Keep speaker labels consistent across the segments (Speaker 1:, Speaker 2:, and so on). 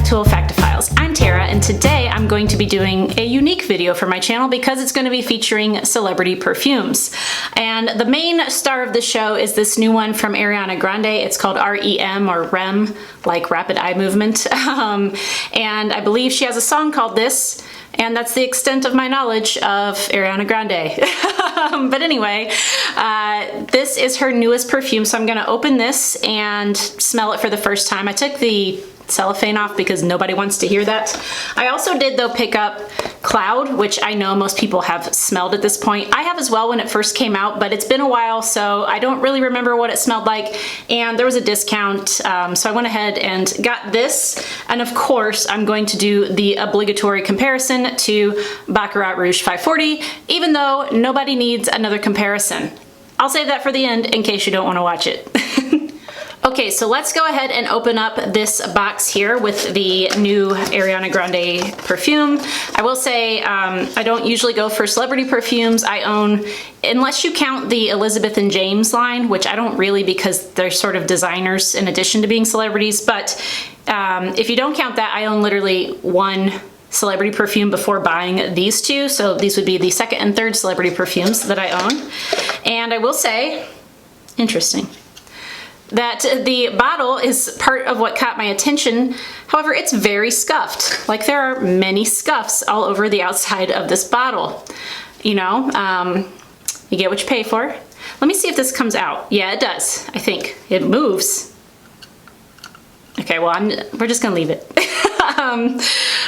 Speaker 1: to Olfactophiles. I'm Tara, and today I'm going to be doing a unique video for my channel because it's going to be featuring celebrity perfumes. And the main star of the show is this new one from Ariana Grande. It's called R.E.M. or R.E.M, like rapid eye movement. And I believe she has a song called this, and that's the extent of my knowledge of Ariana Grande. But anyway, this is her newest perfume, so I'm gonna open this and smell it for the first time. I took the cellophane off because nobody wants to hear that. I also did though pick up Cloud, which I know most people have smelled at this point. I have as well when it first came out, but it's been a while, so I don't really remember what it smelled like, and there was a discount, so I went ahead and got this. And of course, I'm going to do the obligatory comparison to Baccarat Rouge 540, even though nobody needs another comparison. I'll save that for the end in case you don't want to watch it. Okay, so let's go ahead and open up this box here with the new Ariana Grande perfume. I will say I don't usually go for celebrity perfumes. I own, unless you count the Elizabeth and James line, which I don't really because they're sort of designers in addition to being celebrities, but if you don't count that, I own literally one celebrity perfume before buying these two. So these would be the second and third celebrity perfumes that I own. And I will say, interesting, that the bottle is part of what caught my attention. However, it's very scuffed. Like, there are many scuffs all over the outside of this bottle. You know, you get what you pay for. Let me see if this comes out. Yeah, it does. I think it moves. Okay, well, we're just gonna leave it.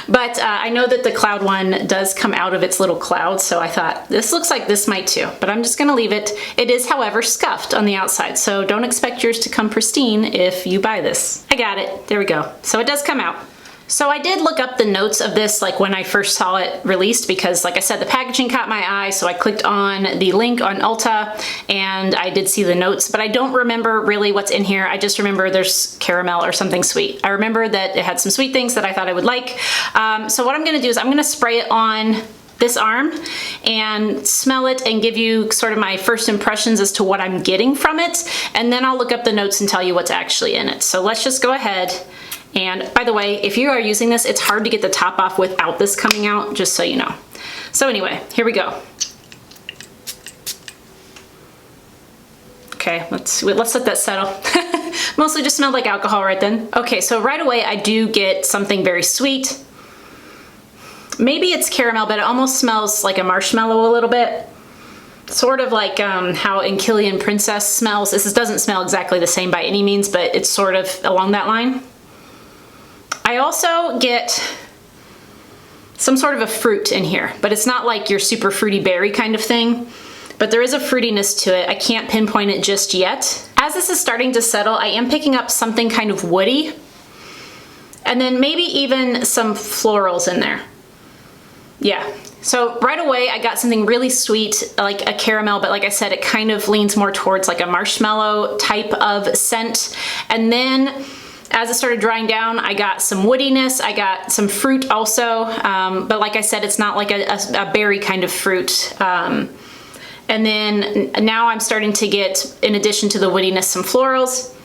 Speaker 1: But I know that the Cloud one does come out of its little cloud, so I thought this looks like this might too, but I'm just gonna leave it. It is, however, scuffed on the outside, so don't expect yours to come pristine if you buy this. I got it, there we go. So it does come out. So I did look up the notes of this like when I first saw it released because, like I said, the packaging caught my eye, so I clicked on the link on Ulta and I did see the notes, but I don't remember really what's in here. I just remember there's caramel or something sweet. I remember that it had some sweet things that I thought I would like. So what I'm gonna do is I'm gonna spray it on this arm and smell it and give you sort of my first impressions as to what I'm getting from it, and then I'll look up the notes and tell you what's actually in it. So let's just go ahead. And by the way, if you are using this, it's hard to get the top off without this coming out, just so you know. So anyway, here we go. Okay, let's let that settle. Mostly just smelled like alcohol right then. Okay, so right away I do get something very sweet. Maybe it's caramel, but it almost smells like a marshmallow a little bit. Sort of like how in Kurkdjian Princess smells. This doesn't smell exactly the same by any means, but it's sort of along that line. I also get some sort of a fruit in here, but it's not like your super fruity berry kind of thing, but there is a fruitiness to it. I can't pinpoint it just yet. As this is starting to settle, I am picking up something kind of woody, and then maybe even some florals in there. Yeah, so right away I got something really sweet, like a caramel, but like I said, it kind of leans more towards like a marshmallow type of scent. And then as it started drying down, I got some woodiness, I got some fruit also, but like I said, it's not like a berry kind of fruit. And then now I'm starting to get, in addition to the woodiness, some florals,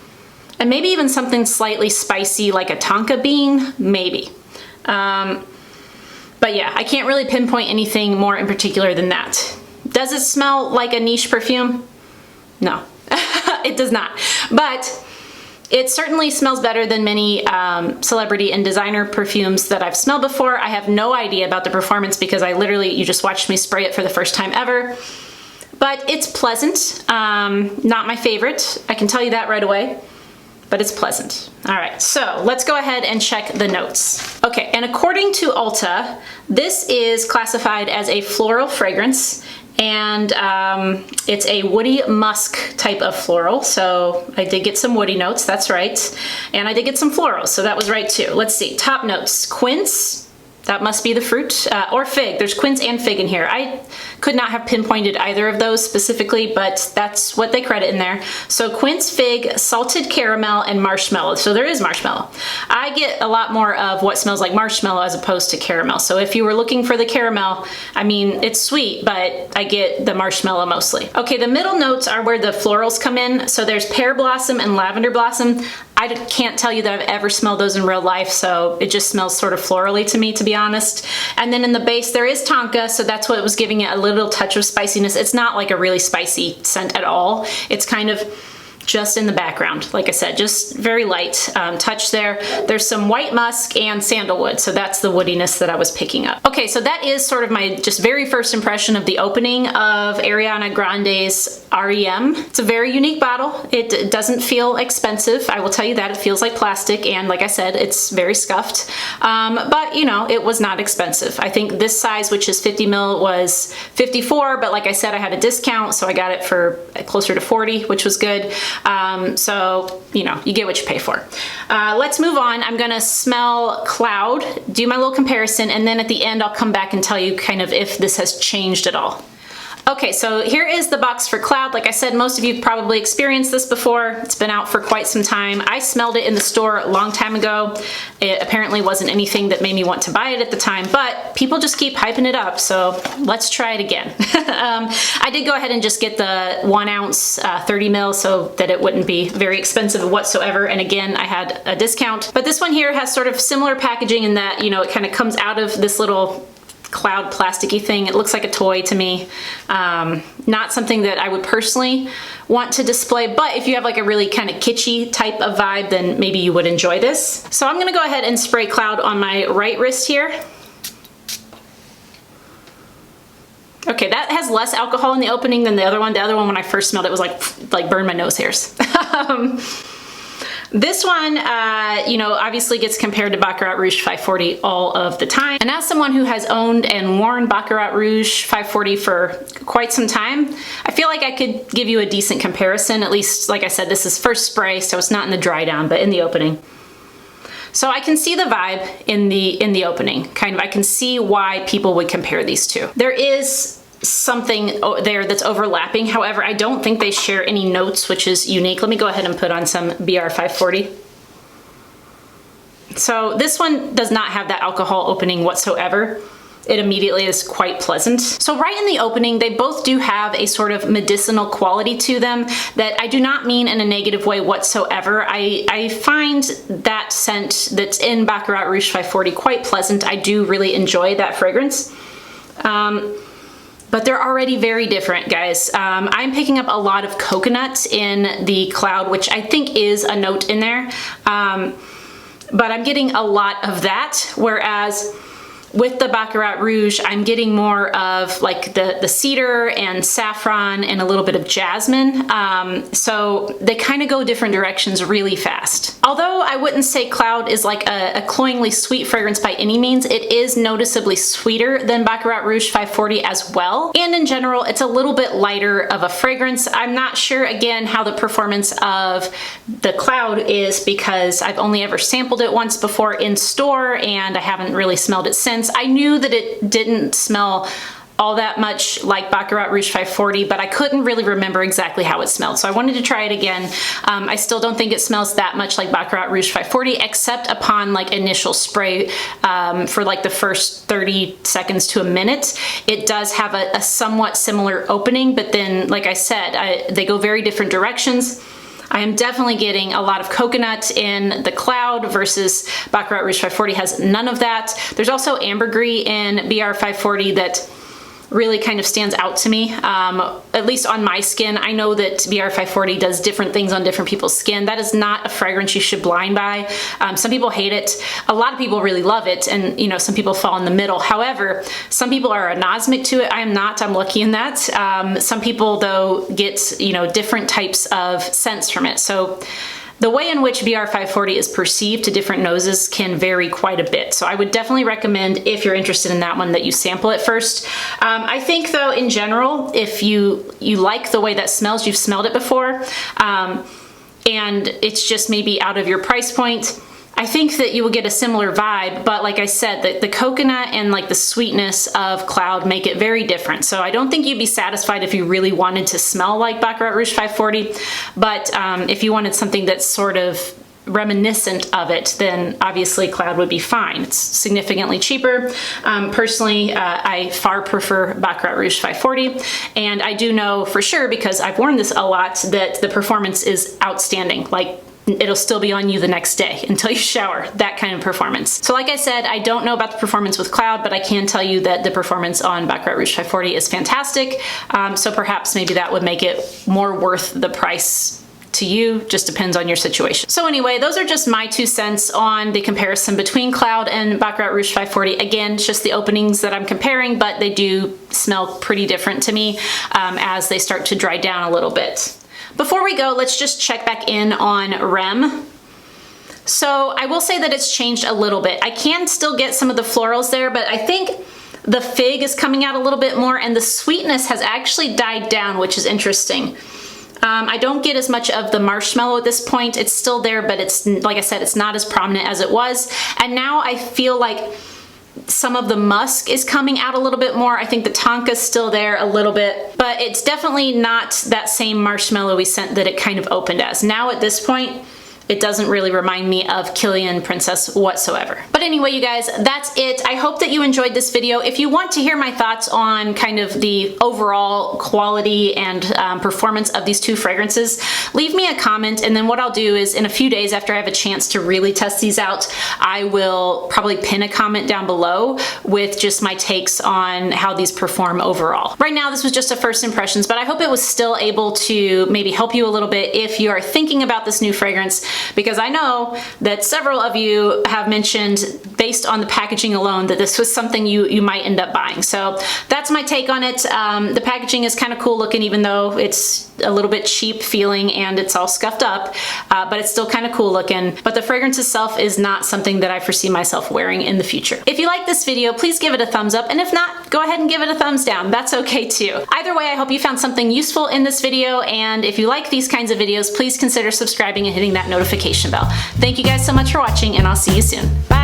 Speaker 1: and maybe even something slightly spicy like a tonka bean, maybe. But yeah, I can't really pinpoint anything more in particular than that. Does it smell like a niche perfume? No, it does not. But it certainly smells better than many celebrity and designer perfumes that I've smelled before. I have no idea about the performance because you just watched me spray it for the first time ever. But it's pleasant, not my favorite. I can tell you that right away, but it's pleasant. All right, so let's go ahead and check the notes. Okay, and according to Ulta, this is classified as a floral fragrance, and it's a woody musk type of floral. So I did get some woody notes, that's right. And I did get some florals, so that was right too. Let's see, top notes, quince. That must be the fruit, or fig. There's quince and fig in here. I could not have pinpointed either of those specifically, but that's what they credit in there. So quince, fig, salted caramel, and marshmallow. So there is marshmallow. I get a lot more of what smells like marshmallow as opposed to caramel. So if you were looking for the caramel, I mean, it's sweet, but I get the marshmallow mostly. Okay, the middle notes are where the florals come in. So there's pear blossom and lavender blossom. I can't tell you that I've ever smelled those in real life, so it just smells sort of florally to me, to be honest. And then in the base, there is tonka, so that's what was giving it a little touch of spiciness. It's not like a really spicy scent at all. It's kind of just in the background. Like I said, just very light touch there. There's some white musk and sandalwood, so that's the woodiness that I was picking up. Okay, so that is sort of my just very first impression of the opening of Ariana Grande's R.E.M. It's a very unique bottle. It doesn't feel expensive. I will tell you that. It feels like plastic, and like I said, it's very scuffed. But you know, it was not expensive. I think this size, which is 50 ml, was $54, but like I said, I had a discount, so I got it for closer to 40, which was good. So, you know, you get what you pay for. Let's move on. I'm gonna smell Cloud, do my little comparison, and then at the end I'll come back and tell you kind of if this has changed at all. Okay, so here is the box for Cloud. Like I said, most of you probably experienced this before. It's been out for quite some time. I smelled it in the store a long time ago. It apparently wasn't anything that made me want to buy it at the time, but people just keep hyping it up, so let's try it again. I did go ahead and just get the 1 ounce 30 ml so that it wouldn't be very expensive whatsoever, and again, I had a discount. But this one here has sort of similar packaging in that, you know, it kind of comes out of this little Cloud plasticky thing. It looks like a toy to me. Not something that I would personally want to display, but if you have like a really kind of kitschy type of vibe, then maybe you would enjoy this. So I'm gonna go ahead and spray Cloud on my right wrist here. Okay, that has less alcohol in the opening than the other one. The other one, when I first smelled it, was like burned my nose hairs. This one, you know, obviously gets compared to Baccarat Rouge 540 all of the time. And as someone who has owned and worn Baccarat Rouge 540 for quite some time, I feel like I could give you a decent comparison. At least, like I said, this is first spray, so it's not in the dry down, but in the opening. So I can see the vibe in the opening. Kind of, I can see why people would compare these two. There is something there that's overlapping. However, I don't think they share any notes, which is unique. Let me go ahead and put on some BR540. So this one does not have that alcohol opening whatsoever. It immediately is quite pleasant. So right in the opening, they both do have a sort of medicinal quality to them that I do not mean in a negative way whatsoever. I find that scent that's in Baccarat Rouge 540 quite pleasant. I do really enjoy that fragrance. But they're already very different, guys. I'm picking up a lot of coconut in the Cloud, which I think is a note in there. But I'm getting a lot of that, whereas with the Baccarat Rouge, I'm getting more of like the cedar and saffron and a little bit of jasmine. So they kind of go different directions really fast. Although I wouldn't say Cloud is like a cloyingly sweet fragrance by any means, it is noticeably sweeter than Baccarat Rouge 540 as well. And in general, it's a little bit lighter of a fragrance. I'm not sure, again, how the performance of the Cloud is because I've only ever sampled it once before in store and I haven't really smelled it since. I knew that it didn't smell all that much like Baccarat Rouge 540, but I couldn't really remember exactly how it smelled. So I wanted to try it again. I still don't think it smells that much like Baccarat Rouge 540, except upon like initial spray for like the first 30 seconds to a minute. It does have a somewhat similar opening, but then, like I said, they go very different directions. I am definitely getting a lot of coconut in the Cloud versus Baccarat Rouge 540 has none of that. There's also ambergris in BR540 that really kind of stands out to me, at least on my skin. I know that BR540 does different things on different people's skin. That is not a fragrance you should blind buy. Some people hate it. A lot of people really love it, and you know, some people fall in the middle. However, some people are anosmic to it. I am not. I'm lucky in that. Some people, though, get, you know, different types of scents from it. So the way in which BR540 is perceived to different noses can vary quite a bit. So I would definitely recommend, if you're interested in that one, that you sample it first. I think, though, in general, if you like the way that smells, you've smelled it before, and it's just maybe out of your price point, I think that you will get a similar vibe, but like I said, the coconut and like the sweetness of Cloud make it very different. So I don't think you'd be satisfied if you really wanted to smell like Baccarat Rouge 540, but if you wanted something that's sort of reminiscent of it, then obviously Cloud would be fine. It's significantly cheaper. Personally, I far prefer Baccarat Rouge 540, and I do know for sure, because I've worn this a lot, that the performance is outstanding. Like, it'll still be on you the next day until you shower, that kind of performance. So like I said, I don't know about the performance with Cloud, but I can tell you that the performance on Baccarat Rouge 540 is fantastic. So perhaps maybe that would make it more worth the price to you, just depends on your situation. So anyway, those are just my 2 cents on the comparison between Cloud and Baccarat Rouge 540. Again, it's just the openings that I'm comparing, but they do smell pretty different to me as they start to dry down a little bit. Before we go, let's just check back in on R.E.M. So I will say that it's changed a little bit. I can still get some of the florals there, but I think the fig is coming out a little bit more and the sweetness has actually died down, which is interesting. I don't get as much of the marshmallow at this point. It's still there, but it's, like I said, it's not as prominent as it was. And now I feel like some of the musk is coming out a little bit more. I think the tonka's still there a little bit, but it's definitely not that same marshmallowy scent that it kind of opened as. Now at this point, it doesn't really remind me of Kurkdjian Princess whatsoever. But anyway, you guys, that's it. I hope that you enjoyed this video. If you want to hear my thoughts on kind of the overall quality and performance of these 2 fragrances, leave me a comment, and then what I'll do is in a few days after I have a chance to really test these out, I will probably pin a comment down below with just my takes on how these perform overall. Right now, this was just a first impressions, but I hope it was still able to maybe help you a little bit if you are thinking about this new fragrance, because I know that several of you have mentioned, based on the packaging alone, that this was something you might end up buying. So that's my take on it. The packaging is kind of cool looking, even though it's a little bit cheap feeling and it's all scuffed up, but it's still kind of cool looking. But the fragrance itself is not something that I foresee myself wearing in the future. If you like this video, please give it a thumbs up, and if not, go ahead and give it a thumbs down. That's okay too. Either way, I hope you found something useful in this video, and if you like these kinds of videos, please consider subscribing and hitting that notification bell. Thank you guys so much for watching, and I'll see you soon. Bye.